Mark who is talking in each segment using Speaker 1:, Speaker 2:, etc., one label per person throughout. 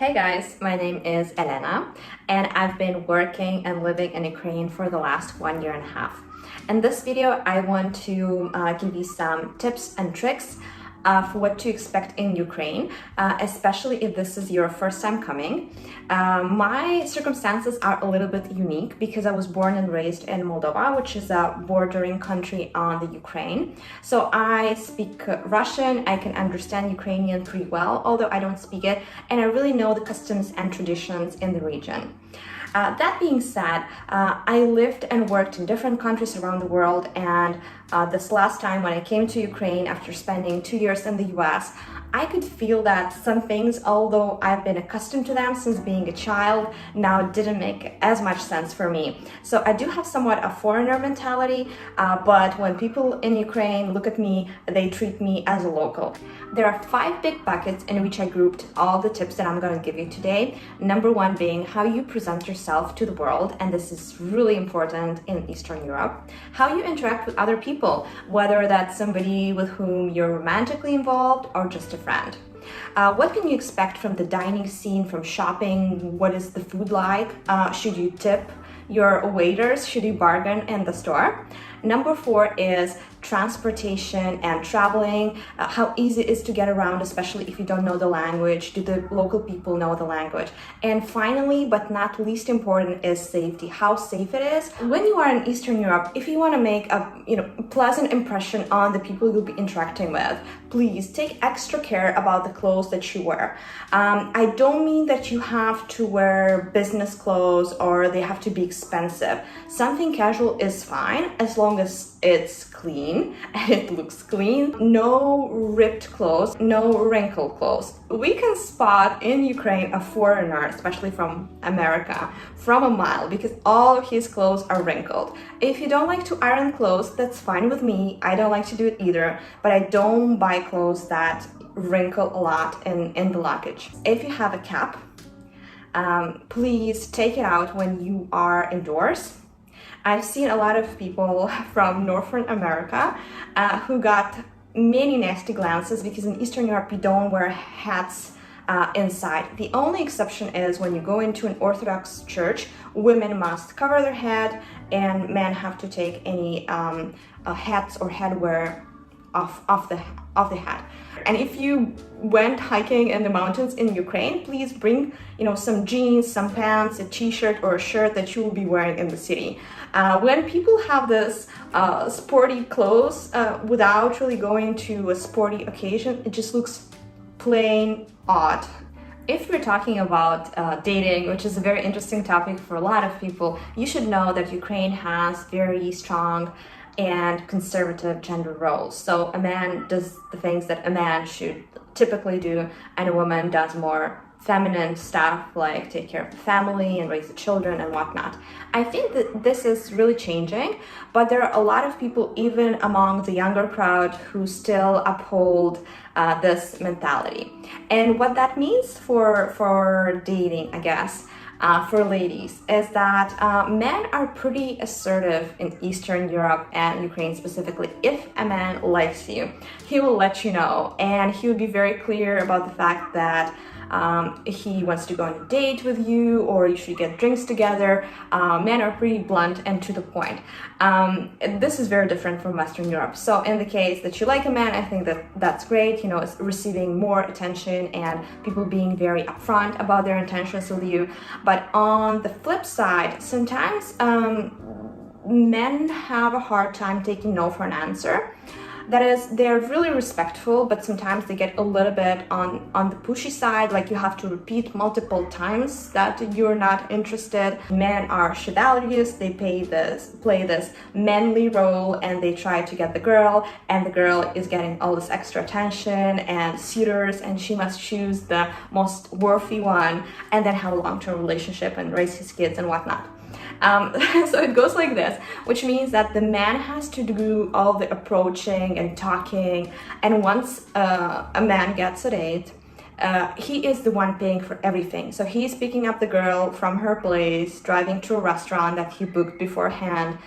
Speaker 1: Hey guys, my name is Elena and I've been working and living in Ukraine for the last 1.5 years. In this video, I want to give you some tips and tricks for what to expect in Ukraine, especially if this is your first time coming. My circumstances are a little bit unique because I was born and raised in Moldova, which is a bordering country on the Ukraine. So I speak Russian, I can understand Ukrainian pretty well, although I don't speak it, and I really know the customs and traditions in the region. That being said, I lived and worked in different countries around the world, and this last time when I came to Ukraine after spending 2 years in the US, I could feel that some things, although I've been accustomed to them since being a child, now didn't make as much sense for me. So I do have somewhat a foreigner mentality, but when people in Ukraine look at me, they treat me as a local. There are 5 big buckets in which I grouped all the tips that I'm going to give you today. Number 1 being how you present yourself to the world, and this is really important in Eastern Europe. How you interact with other people, whether that's somebody with whom you're romantically involved or just a friend. What can you expect from the dining scene, from shopping? What is the food like? Should you tip your waiters? Should you bargain in the store? Number 4 is transportation and traveling, how easy it is to get around, especially if you don't know the language. Do the local people know the language? And finally, but not least important, is safety, how safe it is. When you are in Eastern Europe, if you want to make a pleasant impression on the people you'll be interacting with, please take extra care about the clothes that you wear. I don't mean that you have to wear business clothes or they have to be expensive. Something casual is fine as long as it's clean and it looks clean. No ripped clothes, no wrinkled clothes. We can spot in Ukraine a foreigner, especially from America, from a mile because all of his clothes are wrinkled. If you don't like to iron clothes, that's fine with me. I don't like to do it either, but I don't buy clothes that wrinkle a lot in the luggage. If you have a cap, please take it out when you are indoors. I've seen a lot of people from Northern America who got many nasty glances because in Eastern Europe you don't wear hats inside. The only exception is when you go into an Orthodox church, women must cover their head and men have to take any hats or headwear off the hat. And if you went hiking in the mountains in Ukraine, please bring some jeans, some pants, a t-shirt or a shirt that you will be wearing in the city. When people have this sporty clothes without really going to a sporty occasion, it just looks plain odd. If you're talking about dating, which is a very interesting topic for a lot of people, you should know that Ukraine has very strong and conservative gender roles. So a man does the things that a man should typically do, and a woman does more feminine stuff like take care of the family and raise the children and whatnot. I think that this is really changing, but there are a lot of people, even among the younger crowd, who still uphold this mentality. And what that means for dating, I guess, for ladies, is that men are pretty assertive in Eastern Europe and Ukraine specifically. If a man likes you, he will let you know, and he will be very clear about the fact that he wants to go on a date with you or you should get drinks together. Men are pretty blunt and to the point. This is very different from Western Europe. So in the case that you like a man, I think that's great, it's receiving more attention and people being very upfront about their intentions with you. But on the flip side, sometimes men have a hard time taking no for an answer. That is, they're really respectful, but sometimes they get a little bit on the pushy side, like you have to repeat multiple times that you're not interested. Men are chivalrous, they play this manly role and they try to get the girl, and the girl is getting all this extra attention and suitors, and she must choose the most worthy one and then have a long-term relationship and raise his kids and whatnot. So it goes like this, which means that the man has to do all the approaching and talking, and once a man gets a date, he is the one paying for everything. So he's picking up the girl from her place, driving to a restaurant that he booked beforehand,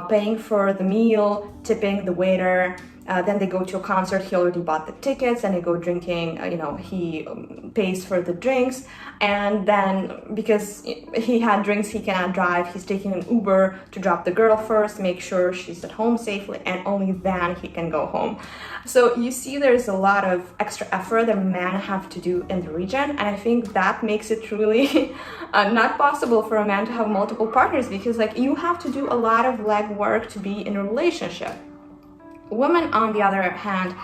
Speaker 1: paying for the meal, tipping the waiter, Then they go to a concert. He already bought the tickets, and they go drinking. He pays for the drinks, and then because he had drinks, he cannot drive. He's taking an Uber to drop the girl first, make sure she's at home safely, and only then he can go home. So you see, there's a lot of extra effort that men have to do in the region, and I think that makes it really not possible for a man to have multiple partners, because like you have to do a lot of legwork to be in a relationship. Women, on the other hand,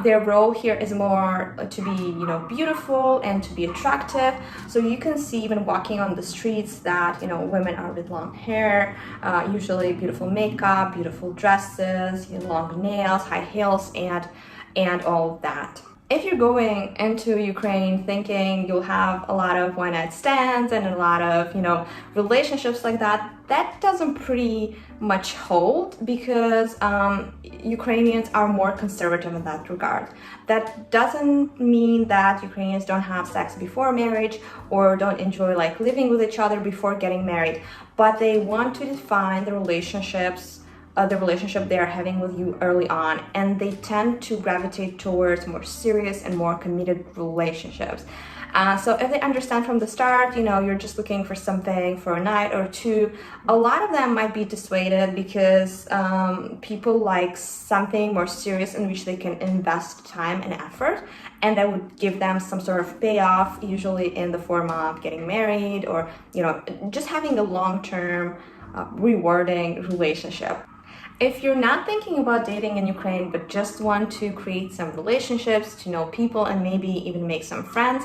Speaker 1: their role here is more to be, beautiful and to be attractive. So you can see even walking on the streets that, women are with long hair, usually beautiful makeup, beautiful dresses, long nails, high heels, and all of that. If you're going into Ukraine thinking you'll have a lot of one-night stands and a lot of, relationships like that, that doesn't pretty much hold, because Ukrainians are more conservative in that regard. That doesn't mean that Ukrainians don't have sex before marriage or don't enjoy like living with each other before getting married, but they want to define the relationship they are having with you early on, and they tend to gravitate towards more serious and more committed relationships. So if they understand from the start, you're just looking for something for a night or two, a lot of them might be dissuaded, because people like something more serious in which they can invest time and effort, and that would give them some sort of payoff, usually in the form of getting married or, just having a long-term rewarding relationship. If you're not thinking about dating in Ukraine, but just want to create some relationships, to know people, and maybe even make some friends,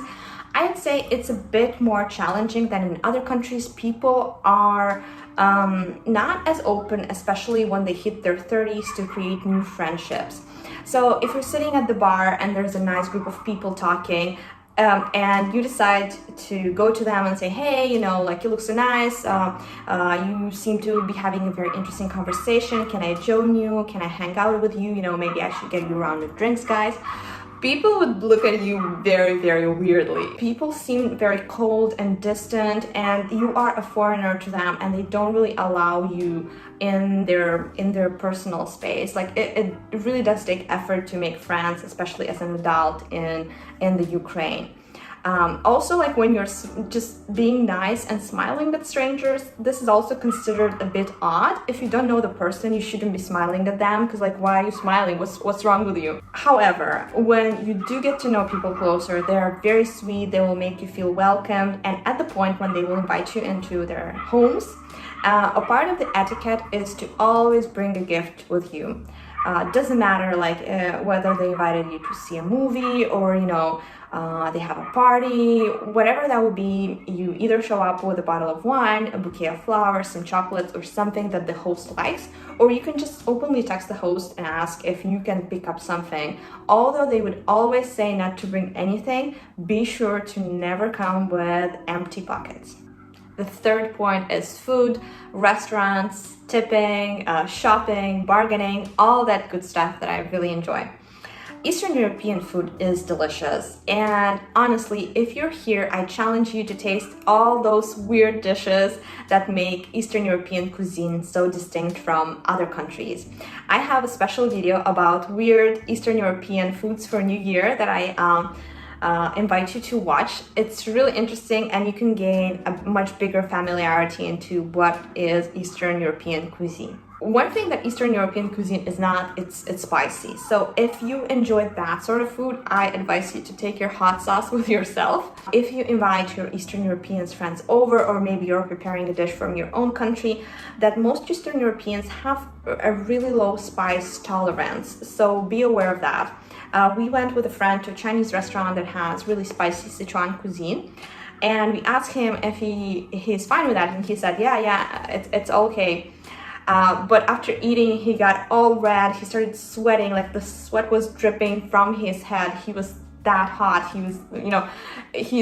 Speaker 1: I'd say it's a bit more challenging than in other countries. People are not as open, especially when they hit their 30s, to create new friendships. So if you're sitting at the bar and there's a nice group of people talking, and you decide to go to them and say, hey, you look so nice, you seem to be having a very interesting conversation, can I join you, can I hang out with you, maybe I should get you a round of drinks, guys. People would look at you very, very weirdly. People seem very cold and distant, and you are a foreigner to them, and they don't really allow you in their personal space. Like it really does take effort to make friends, especially as an adult in the Ukraine. Also, like when you're just being nice and smiling at strangers, this is also considered a bit odd. If you don't know the person, you shouldn't be smiling at them, because like, why are you smiling? What's wrong with you? However, when you do get to know people closer, they are very sweet. They will make you feel welcomed, and at the point when they will invite you into their homes, a part of the etiquette is to always bring a gift with you. Doesn't matter whether they invited you to see a movie or they have a party, whatever that would be. You either show up with a bottle of wine, a bouquet of flowers, some chocolates, or something that the host likes, or you can just openly text the host and ask if you can pick up something. Although they would always say not to bring anything, be sure to never come with empty pockets. The third point is food, restaurants, tipping, shopping, bargaining, all that good stuff that I really enjoy. Eastern European food is delicious, and honestly, if you're here, I challenge you to taste all those weird dishes that make Eastern European cuisine so distinct from other countries. I have a special video about weird Eastern European foods for New Year that I invite you to watch. It's really interesting, and you can gain a much bigger familiarity into what is Eastern European cuisine. One thing that Eastern European cuisine is not, it's spicy. So if you enjoy that sort of food, I advise you to take your hot sauce with yourself. If you invite your Eastern European friends over, or maybe you're preparing a dish from your own country, that most Eastern Europeans have a really low spice tolerance. So be aware of that. We went with a friend to a Chinese restaurant that has really spicy Sichuan cuisine. And we asked him if he's fine with that. And he said, yeah, it's okay. But after eating, he got all red. He started sweating, like the sweat was dripping from his head. He was that hot. He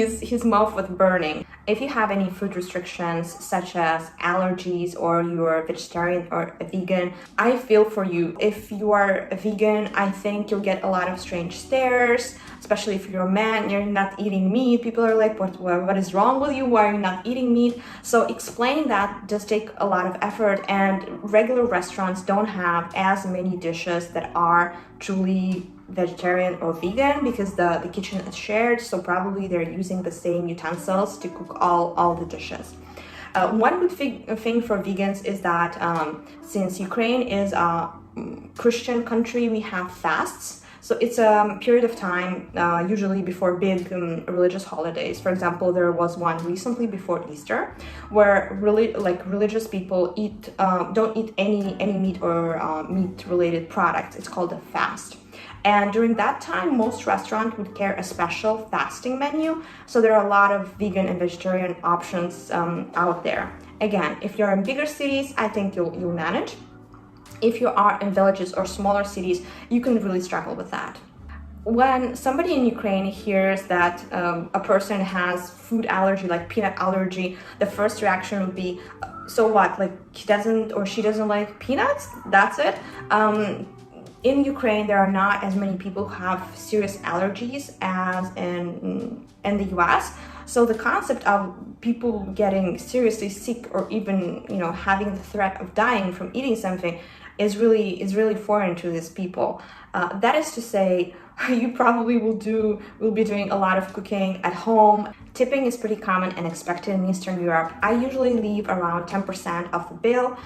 Speaker 1: was, his mouth was burning. If you have any food restrictions such as allergies, or you're vegetarian or a vegan, I feel for you. If you are a vegan, I think you'll get a lot of strange stares, especially if you're a man, you're not eating meat. People are like, what is wrong with you? Why are you not eating meat? So explaining that does take a lot of effort, and regular restaurants don't have as many dishes that are truly vegetarian or vegan, because the kitchen is shared, so probably they're using the same utensils to cook all the dishes. One good thing for vegans is that since Ukraine is a Christian country, we have fasts. So it's a period of time, usually before big religious holidays. For example, there was one recently before Easter, where religious people don't eat any meat or meat-related products. It's called a fast. And during that time, most restaurants would carry a special fasting menu. So there are a lot of vegan and vegetarian options out there. Again, if you're in bigger cities, I think you'll manage. If you are in villages or smaller cities, you can really struggle with that. When somebody in Ukraine hears that a person has food allergy, like peanut allergy, the first reaction would be, so what? Like he doesn't or she doesn't like peanuts? That's it? In Ukraine, there are not as many people who have serious allergies as in the US. So the concept of people getting seriously sick, or even having the threat of dying from eating something, is really foreign to these people. That is to say, you probably will be doing a lot of cooking at home. Tipping is pretty common and expected in Eastern Europe. I usually leave around 10% of the bill.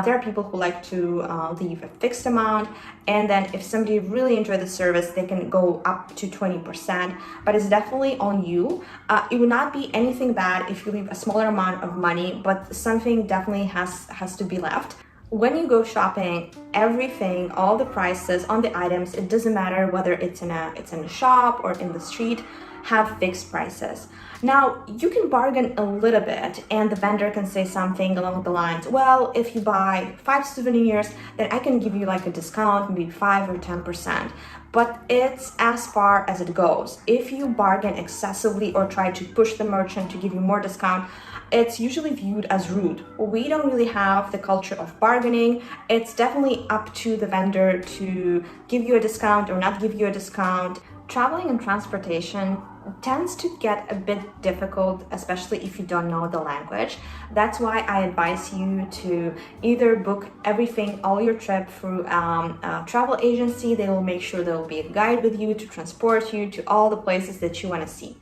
Speaker 1: There are people who like to leave a fixed amount, and then if somebody really enjoyed the service, they can go up to 20%, but it's definitely on you. It would not be anything bad if you leave a smaller amount of money, but something definitely has to be left. When you go shopping, everything, all the prices on the items, it doesn't matter whether it's in a shop or in the street, have fixed prices. Now, you can bargain a little bit, and the vendor can say something along the lines, well, if you buy 5 souvenirs, then I can give you like a discount, maybe 5 or 10%. But it's as far as it goes. If you bargain excessively or try to push the merchant to give you more discount, it's usually viewed as rude. We don't really have the culture of bargaining. It's definitely up to the vendor to give you a discount or not give you a discount. Traveling and transportation tends to get a bit difficult, especially if you don't know the language. That's why I advise you to either book everything, all your trip, through a travel agency. They will make sure there will be a guide with you to transport you to all the places that you want to see.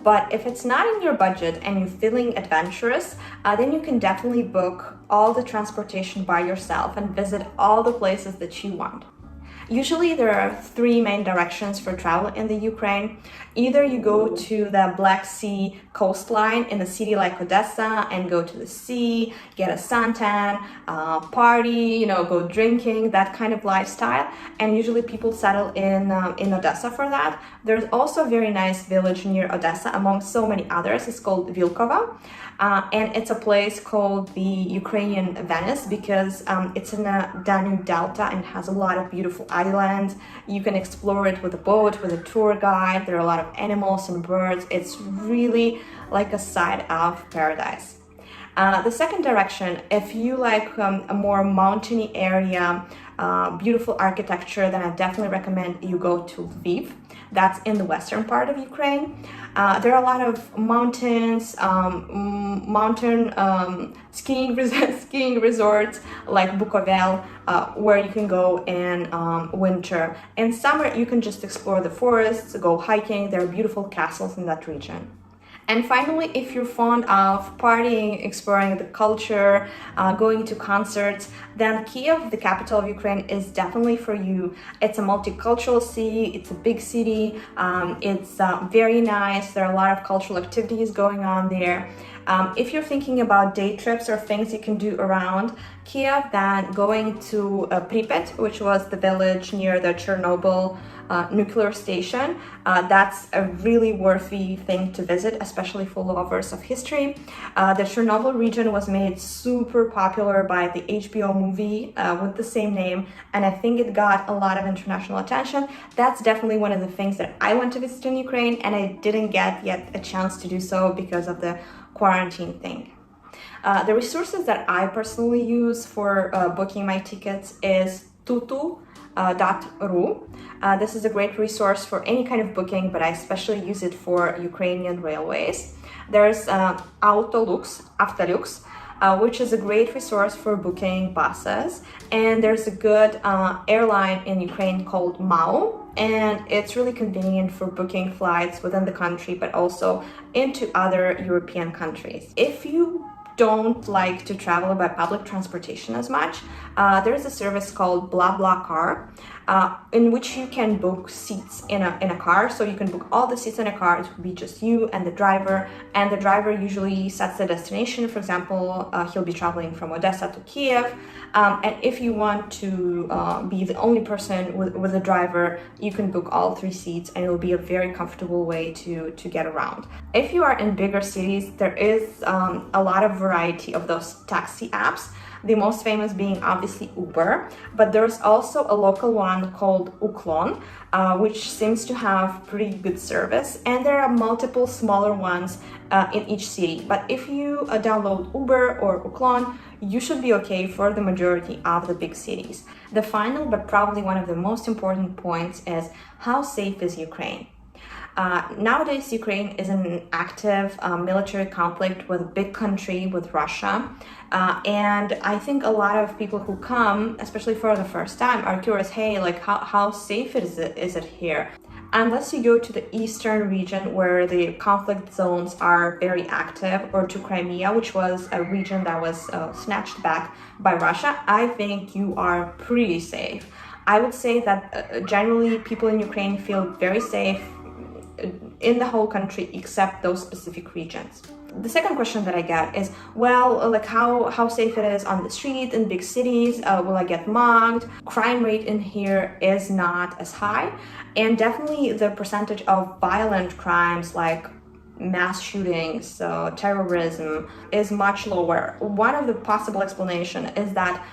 Speaker 1: But if it's not in your budget and you're feeling adventurous, then you can definitely book all the transportation by yourself and visit all the places that you want. Usually there are 3 main directions for travel in the Ukraine. Either you go to the Black Sea coastline in a city like Odessa and go to the sea, get a suntan, party, go drinking, that kind of lifestyle. And usually people settle in Odessa for that. There's also a very nice village near Odessa, among so many others. It's called Vilkova. And it's a place called the Ukrainian Venice because it's in a Danube Delta and has a lot of beautiful islands. You can explore it with a boat, with a tour guide. There are a lot of animals and birds. It's really like a side of paradise. The second direction, if you like a more mountainy area, beautiful architecture, then I definitely recommend you go to Lviv. That's in the western part of Ukraine. There are a lot of mountains, mountain skiing resorts like Bukovel, where you can go in winter. In summer, you can just explore the forests, go hiking. There are beautiful castles in that region. And finally, if you're fond of partying, exploring the culture, going to concerts, then Kiev, the capital of Ukraine, is definitely for you. It's a multicultural city, it's a big city, it's very nice, there are a lot of cultural activities going on there. If you're thinking about day trips or things you can do around Kiev, then going to Pripyat, which was the village near the Chernobyl nuclear station. That's a really worthy thing to visit, especially for lovers of history. The Chernobyl region was made super popular by the HBO movie with the same name, and I think it got a lot of international attention. That's definitely one of the things that I want to visit in Ukraine, and I didn't get yet a chance to do so because of the quarantine thing. The resources that I personally use for booking my tickets is tutu.ru. This is a great resource for any kind of booking, but I especially use it for Ukrainian railways. There's Autolux, which is a great resource for booking buses. And there's a good airline in Ukraine called MAU, and it's really convenient for booking flights within the country, but also into other European countries. If you don't like to travel by public transportation as much, there's a service called BlaBlaCar, in which you can book seats in a car. So you can book all the seats in a car. It will be just you and the driver usually sets the destination. For example, he'll be traveling from Odessa to Kiev, and if you want to be the only person with a driver, you can book all 3 seats, and it will be a very comfortable way to get around. If you are in bigger cities, there is a lot of variety of those taxi apps. The most famous being obviously Uber, but there's also a local one called Uklon, which seems to have pretty good service, and there are multiple smaller ones in each city. But if you download Uber or Uklon, you should be okay for the majority of the big cities. The final, but probably one of the most important points is how safe is Ukraine? Nowadays, Ukraine is in an active military conflict with a big country, with Russia. And I think a lot of people who come, especially for the first time, are curious, hey, like how safe is it here? Unless you go to the eastern region where the conflict zones are very active, or to Crimea, which was a region that was snatched back by Russia, I think you are pretty safe. I would say that generally people in Ukraine feel very safe in the whole country except those specific regions. The second question that I get is, well, like how safe it is on the street in big cities, will I get mugged? Crime rate in here is not as high, and definitely the percentage of violent crimes like mass shootings, terrorism is much lower. One of the possible explanation is that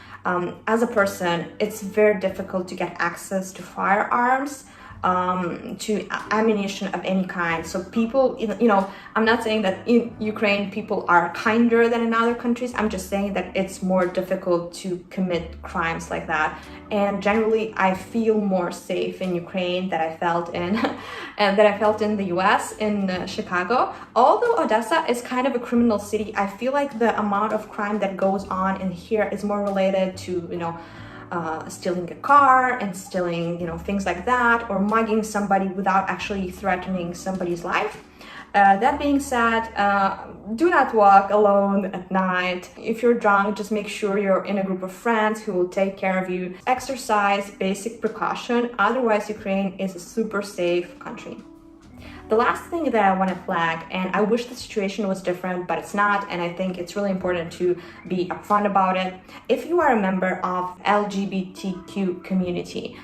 Speaker 1: as a person, it's very difficult to get access to firearms, to ammunition of any kind. So people, I'm not saying that in Ukraine people are kinder than in other countries. I'm just saying that it's more difficult to commit crimes like that. And generally, I feel more safe in Ukraine than I felt in in the US, in Chicago. Although Odessa is kind of a criminal city, I feel like the amount of crime that goes on in here is more related to, stealing a car and stealing, things like that, or mugging somebody without actually threatening somebody's life. That being said, do not walk alone at night. If you're drunk, just make sure you're in a group of friends who will take care of you. Exercise basic precaution. Otherwise, Ukraine is a super safe country. The last thing that I want to flag, and I wish the situation was different, but it's not, and I think it's really important to be upfront about it. If you are a member of LGBTQ community,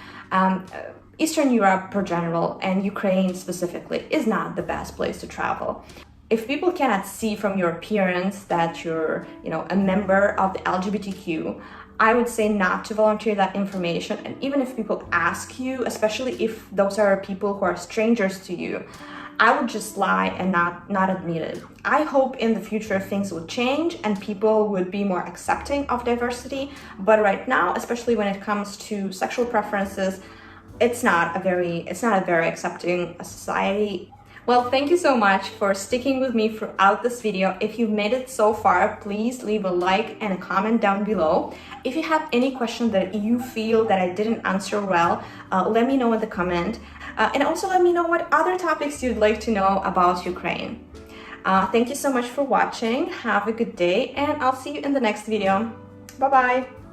Speaker 1: Eastern Europe per general, and Ukraine specifically, is not the best place to travel. If people cannot see from your appearance that you're, a member of the LGBTQ, I would say not to volunteer that information. And even if people ask you, especially if those are people who are strangers to you, I would just lie and not admit it. I hope in the future things would change and people would be more accepting of diversity. But right now, especially when it comes to sexual preferences, it's not a very accepting society. Well, thank you so much for sticking with me throughout this video. If you've made it so far, please leave a like and a comment down below. If you have any question that you feel that I didn't answer well, let me know in the comment. And also let me know what other topics you'd like to know about Ukraine. Thank you so much for watching. Have a good day, and I'll see you in the next video. Bye-bye.